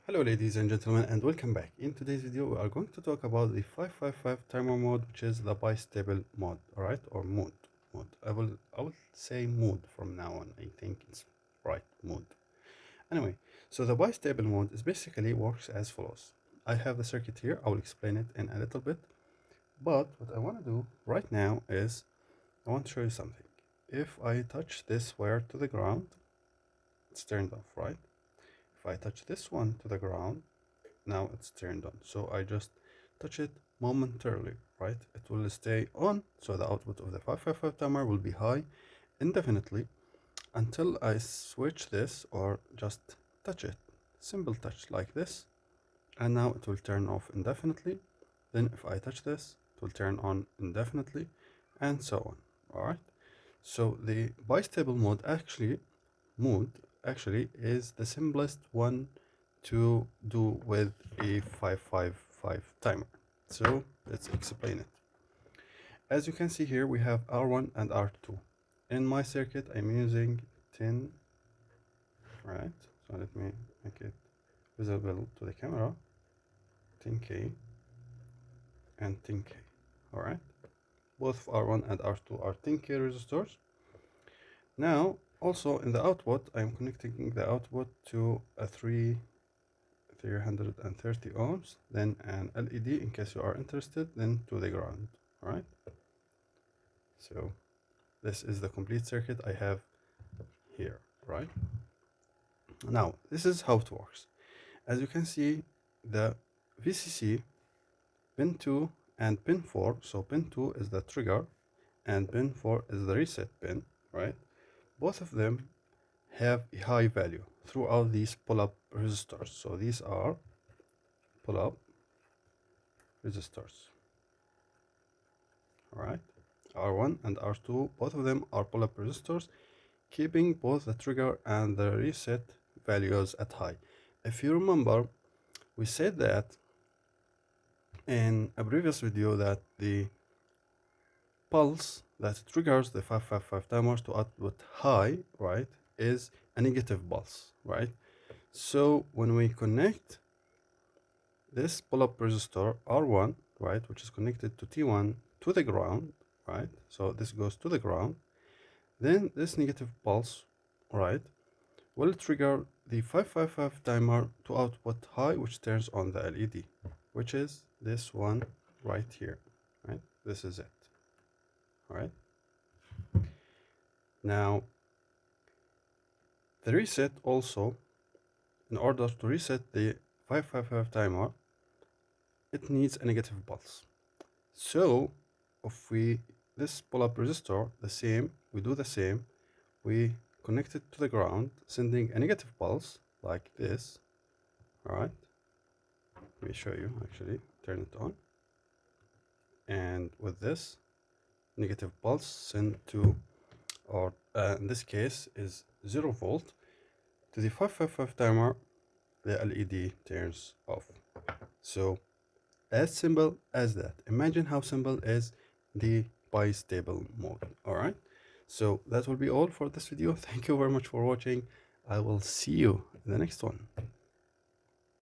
Hello ladies and gentlemen, and welcome back. In today's video we are going to talk about the 555 timer mode, which is the bistable mode, alright, or mode. I will say mode from now on. I think it's right, mode. Anyway, so the bistable mode is basically works as follows. I have the circuit here. I will explain it in a little bit, but what I want to do right now is I want to show you something. If I touch this wire to the ground, it's turned off, right? If I touch this one to the ground, now it's turned on. So I just touch it momentarily, right? It will stay on, so the output of the 555 timer will be high indefinitely until I switch this or just touch it. Simple touch like this, and now it will turn off indefinitely. Then if I touch this, it will turn on indefinitely, and so on. All right. So the bistable mode actually is the simplest one to do with a 555 timer. So let's explain it. As you can see here, we have R1 and R2. In my circuit, I'm using 10, right? So let me make it visible to the camera. 10K and 10K, all right? Both R1 and R2 are 10K resistors. Now, also in the output, I'm connecting the output to a 330 ohms, then an LED in case you are interested, then to the ground. All right. So this is the complete circuit I have here, right? Now, this is how it works. As you can see, the VCC, pin 2 and pin 4, so pin 2 is the trigger and pin 4 is the reset pin, right? Both of them have a high value throughout these pull-up resistors. So these are pull-up resistors, all right? R1 and R2, both of them are pull-up resistors, keeping both the trigger and the reset values at high. If you remember, we said that in a previous video that the pulse that triggers the 555 timers to output high, right, is a negative pulse, right? So when we connect this pull-up resistor R1, right, which is connected to T1 to the ground, right, so this goes to the ground, then this negative pulse, right, will trigger the 555 timer to output high, which turns on the LED, which is this one right here, right? This is it, all right? Now, the reset also, in order to reset the 555 timer, it needs a negative pulse. So, if this pull-up resistor, we do the same, we connect it to the ground, sending a negative pulse like this, all right? Let me show you, actually, turn it on. And with this negative pulse sent to, or in this case is 0 volt, to the 555 timer, the LED turns off. So as simple as that. Imagine how simple is the bistable mode, all right? So that will be all for this video. Thank you very much for watching. I will see you in the next one.